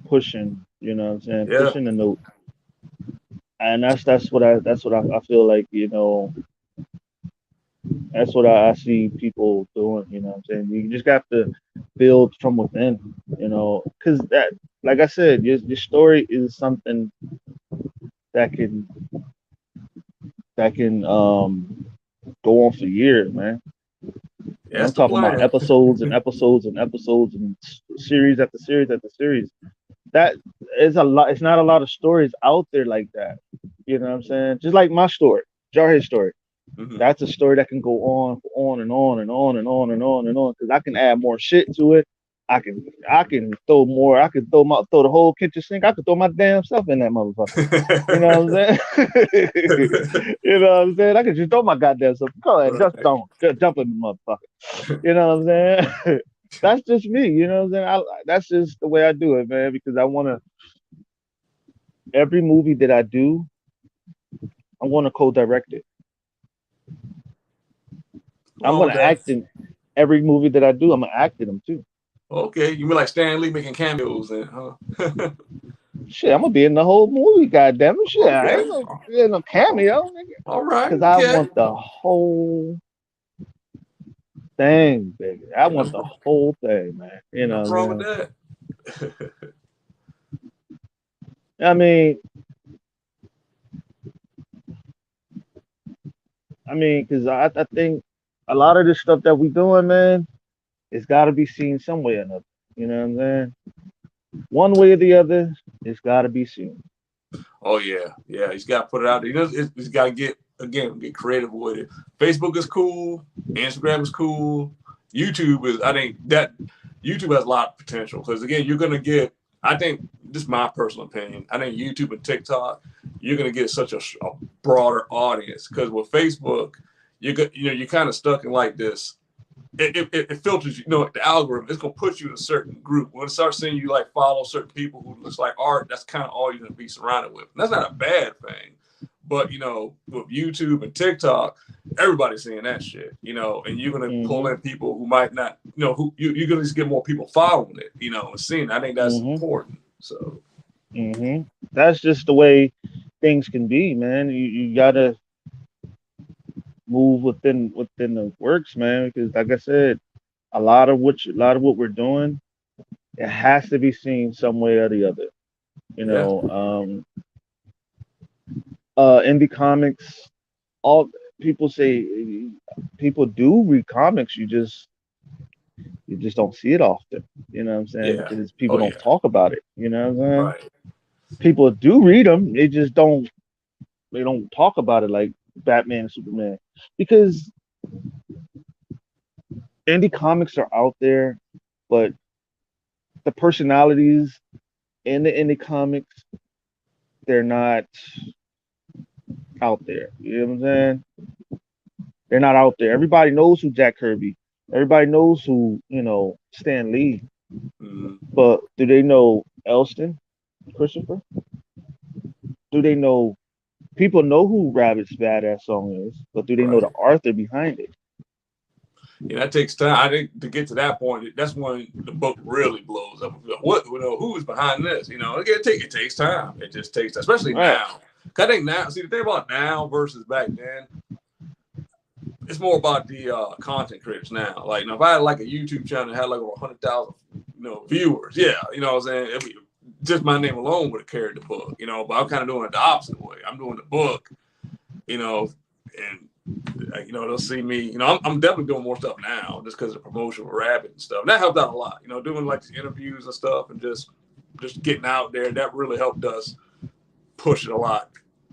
pushing. You know what I'm saying? yeah, Pushing the note, and that's what I feel like. That's what I see people doing. You know what I'm saying? You just got to build from within. Because that, like I said, your story is something that can go on for years, man. yeah, I'm that's the talking about plan. episodes and episodes and episodes and series after series after series. That is a lot. It's not a lot of stories out there like that. You know what I'm saying? Just like my story, Jarhead's story. Hmm. That's a story that can go on and on and on and on and on and on because I can add more shit to it. I can throw more. I can throw the whole kitchen sink. I can throw my damn self in that motherfucker. You know what I'm saying? You know what I'm saying? I can just throw my goddamn self. Go ahead, just Right. don't just jump in the motherfucker. You know what I'm saying? That's just me. You know what I'm saying? That's just the way I do it, man. Because I want to every movie that I do, I want to co-direct it. I'm Oh, gonna okay. act in every movie that I do. I'm gonna act in them too. Okay. You mean like Stan Lee making cameos then, huh? Shit, I'm gonna be in the whole movie. Goddamn it, shit, I Okay. ain't gonna be in no cameo, nigga. All right. Cause I Okay. want the whole thing, baby. I Ain't want nothing, the whole thing, man. You ain't know nothing what wrong with I'm that. saying? Cause I think a lot of this stuff that we doing, man, it's got to be seen some way or another. You know what I'm saying? One way or the other, it's got to be seen. Oh yeah, yeah. He's got to put it out there. He's got to get creative with it. Facebook is cool. Instagram is cool. YouTube is. I think that YouTube has a lot of potential because again, you're gonna get. I think this is my personal opinion. I think YouTube and TikTok, you're gonna get such a broader audience because with Facebook, you're kind of stuck in like this it filters you. The algorithm. It's gonna put you in a certain group. When it starts seeing you like follow certain people who looks like art, that's kind of all you're gonna be surrounded with. And that's not a bad thing, but with YouTube and TikTok, everybody's seeing that shit. And you're gonna pull Mhm. in people who might not. Who you're gonna just get more people following it. And seeing. I think that's Mhm. important. So Mhm. That's just the way things can be, man. You gotta move within the works, man. Because like I said, a lot of what we're doing, it has to be seen some way or the other. You yeah, know, indie comics. All people say, people do read comics. You just don't see it often. You know what I'm saying? yeah, Because people oh don't yeah, talk about it. You know what I'm saying? right, People do read them. They just don't. They don't talk about it like Batman and Superman because indie comics are out there, but the personalities in the indie comics, they're not out there. You know what I'm saying? They're not out there. Everybody knows who Jack Kirby. Everybody knows who Stan Lee. mm, But do they know Elston, Christopher? Do they know? People know who Rabbit's badass song is, but do they know the right. author behind it? That takes time. I think to get to that point, that's when the book really blows up. What who is behind this? It takes time. It just takes, especially Right. now. 'Cause I think now, see the thing about now versus back then, it's more about the content creators now. Like, if I had like a YouTube channel that had like over 100,000, viewers, yeah, what I'm saying. It'd be, just my name alone would have carried the book, But I'm kind of doing it the opposite way. I'm doing the book, and they'll see me. I'm definitely doing more stuff now just because of the promotion with Rabbit and stuff. And that helped out a lot. Doing like these interviews and stuff, and just getting out there. That really helped us push it a lot.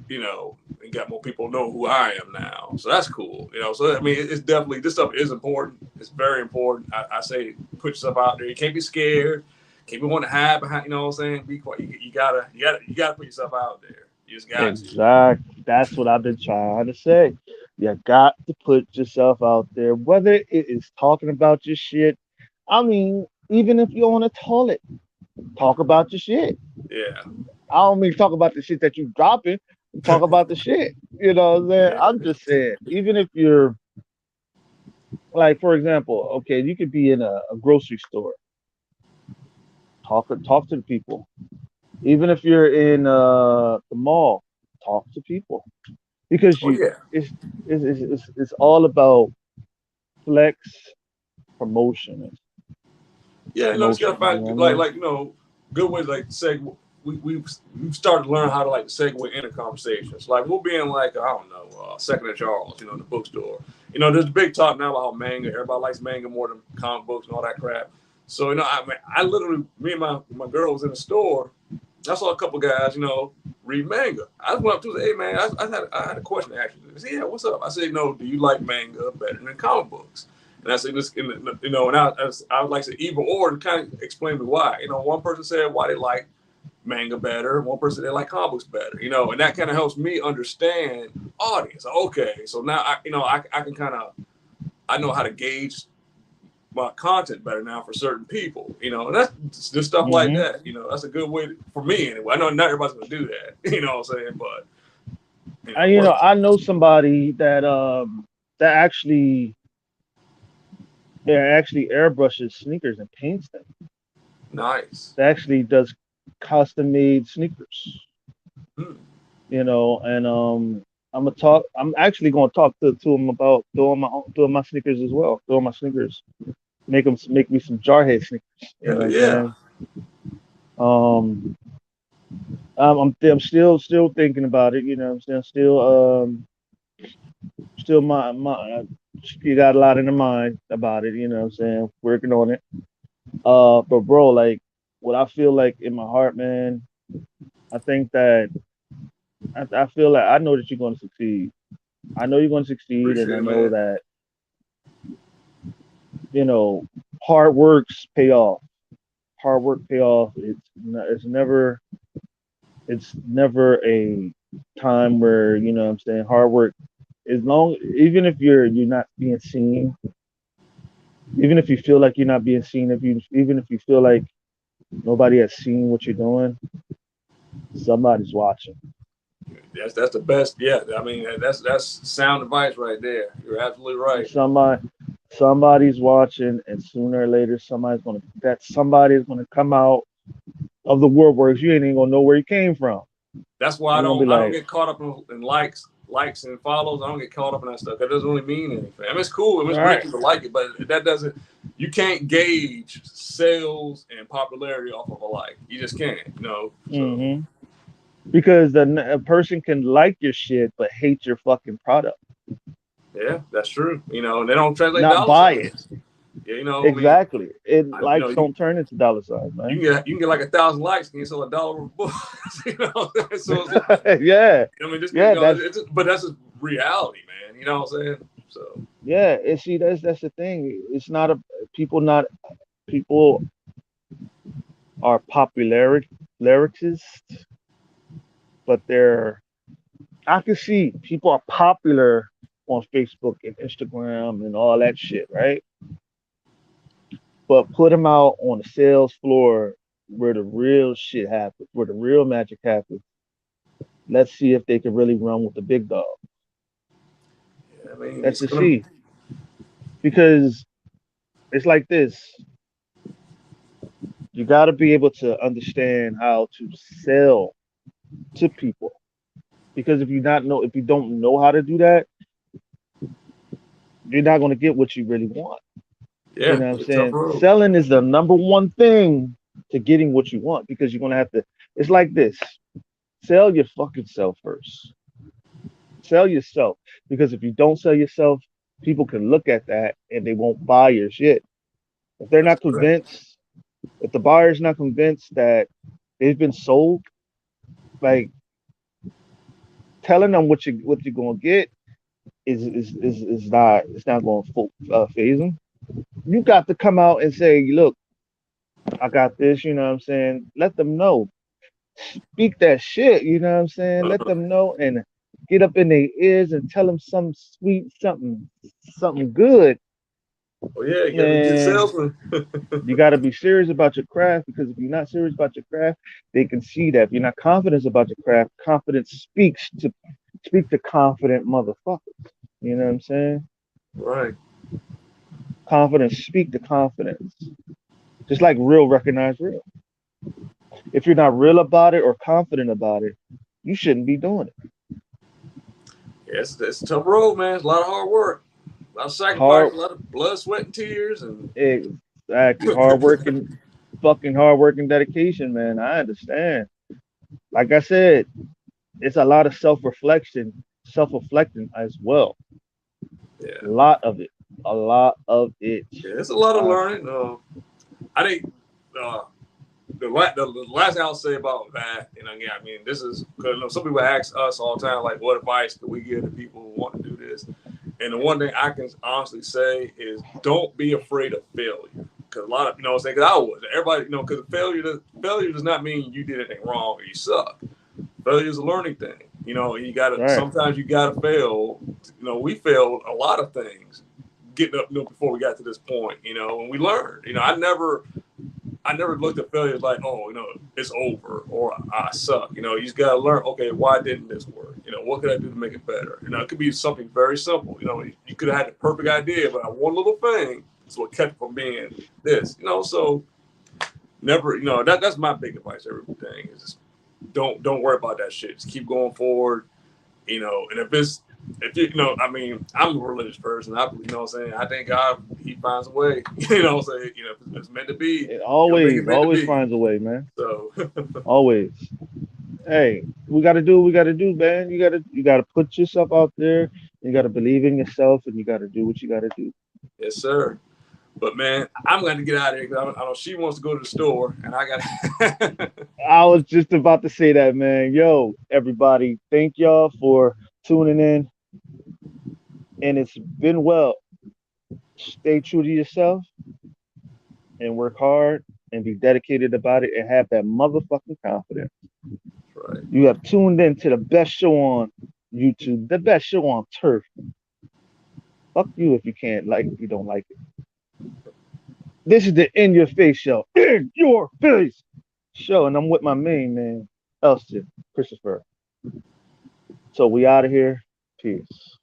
And got more people know who I am now. So that's cool. So I mean, it's definitely, this stuff is important. It's very important. I say put yourself out there. You can't be scared. Can't be wanting to hide behind. You know what I'm saying? Be quiet. You gotta put yourself out there. You just got to. Exactly. That's what I've been trying to say. You got to put yourself out there, whether it is talking about your shit. I mean, even if you're on a toilet, talk about your shit. Yeah. I don't mean talk about the shit that you dropping. talk about the shit. You know what I'm saying? Yeah, I'm just saying, even if you're like, for example, okay, you could be in a grocery store, talk to the people. Even if you're in the mall, talk to people because oh yeah, it's it's all about flex promotion, yeah. You know, just gotta promotion. You find know what I like mean? good good ways like segue. We've started to learn how to like segue into conversations. Like we'll be in like I don't know, Second and Charles, you know, in the bookstore. You know, there's a big talk now about how manga. Everybody likes manga more than comic books and all that crap. So you know, I mean, I literally me and my girl was in the store. I saw a couple guys, you know, read manga. I went up to him and said, "Hey man, I had a question to ask you." He said, "Yeah, what's up?" I said, "No, do you like manga better than comic books?" And I said, "This, you know," and I would like to say either or and kind of explain me why. You know, one person said why they like manga better, one person they like comic books better. You know, and that kind of helps me understand audience. Okay, so now I can kind of I know how to gauge my content better now for certain people, you know, and that's just stuff like Hmm. that. You know, that's a good way for me anyway. I know not everybody's gonna do that, you know what I'm saying, but you know, it works. I know somebody that actually airbrushes sneakers and paints them. Nice. That actually does custom made sneakers. Hmm. You know, and I'm actually gonna talk to him about doing my sneakers as well. Doing my sneakers, make me some jarhead sneakers. You know Hell what I'm yeah. saying? Um, I'm still thinking about it. You know what I'm saying? Still you got a lot in the mind about it. You know what I'm saying? Working on it. But bro, like what I feel like in my heart, man, I think that I feel like I know that you're gonna succeed. I know you're gonna succeed, and Appreciate I it, know man. that you know hard works pay off. Hard work pay off. It's never a time where you know what I'm saying hard work as long even if you're not being seen, even if you feel like you're not being seen, if you even if you feel like nobody has seen what you're doing, somebody's watching. That's the best. Yeah, I mean that's sound advice right there. You're absolutely right. Somebody's watching, and sooner or later somebody is gonna come out of the woodworks. You ain't even gonna know where he came from. That's why You're gonna be I don't like, get caught up in likes and follows. I don't get caught up in that stuff. That doesn't really mean anything. I mean, it's cool. I mean, all it's great right. people like it, but that doesn't. You can't gauge sales and popularity off of a like. You just can't. You know. So Hmm. Because a person can like your shit but hate your fucking product, yeah, that's true. You know, and they don't translate not dollar buy it. signs. Yeah, you know. I mean, Exactly. It you know, likes don't turn into dollar signs, man. you can get like 1,000 likes, and you sell $1 worth of books. You know. So it's just, Yeah, I mean, just you yeah. know, That's but that's just reality, man. You know what I'm saying? So yeah. And see, that's the thing. It's not a people not people are popularities, but they're I can see people are popular on Facebook and Instagram and all that shit, right? But put them out on the sales floor where the real shit happens, where the real magic happens. Let's see if they can really run with the big dog. yeah, I mean, That's it's the gonna. see. Because it's like this. You got to be able to understand how to sell to people. Because if you don't know how to do that, you're not going to get what you really want. You Yeah, know what I'm it's a tough saying? road. Selling is the number one thing to getting what you want because you're going to have to. It's like this. Sell your fucking self first. Sell yourself because if you don't sell yourself, people can look at that and they won't buy your shit. If they're That's not correct. convinced, if the buyer's not convinced that they've been sold, like telling them what you're gonna get is not it's not going to phase them. You got to come out and say, look, I got this. You know what I'm saying? Let them know. Speak that shit. You know what I'm saying? Let them know and get up in their ears and tell them some sweet something good Oh yeah, you gotta be a good Man, salesman. you got to be serious about your craft, because if you're not serious about your craft, they can see that. If you're not confident about your craft, confidence speak to confident motherfuckers. You know what I'm saying? Right. Confidence speak to confidence. Just like real recognize real. If you're not real about it or confident about it, you shouldn't be doing it. Yeah, it's a tough road, man. It's a lot of hard work, a lot of sacrifice, Hard, a lot of blood, sweat, and tears, and exactly. Hard working dedication, man. I understand. Like I said, it's a lot of self reflecting as well. A yeah, lot of it. A lot of it. yeah, it's a lot of Uh, learning. I think uh, the last thing I'll say about that, and again, I mean, this is because some people ask us all the time, like, what advice could we give to people who want to do this? And the one thing I can honestly say is, don't be afraid of failure. Because a lot of, what I'm saying, because I was, everybody, because failure does not mean you did anything wrong or you suck. Failure is a learning thing. You gotta, right. sometimes you gotta fail. We failed a lot of things getting up, before we got to this point, and we learned. I never looked at failure as like, oh, it's over or I suck. You just got to learn, okay, why didn't this work? What could I do to make it better? It could be something very simple. You could have had the perfect idea, but one little thing is what kept it from being this. So never, that's my big advice. Everything is just don't worry about that shit. Just keep going forward. And if I mean, I'm a religious person. What I'm saying, I think God, He finds a way. What I'm saying, if it's meant to be, It He'll make it always, meant to always be. finds a way, man. So, Always. Hey, we gotta do what we gotta do, man. You gotta put yourself out there. You gotta believe in yourself, and you gotta do what you gotta do. yes, sir. But man, I'm going to get out of here because I know she wants to go to the store, and I got. I was just about to say that, man. Yo, everybody, thank y'all for tuning in, and it's been well. Stay true to yourself and work hard and be dedicated about it and have that motherfucking confidence. Right. You have tuned in to the best show on YouTube, the best show on turf. Fuck you if you can't like if you don't like it. This is the In Your Face show. In Your Face show, and I'm with my main man, Elston, Christopher. So we out of here. Peace.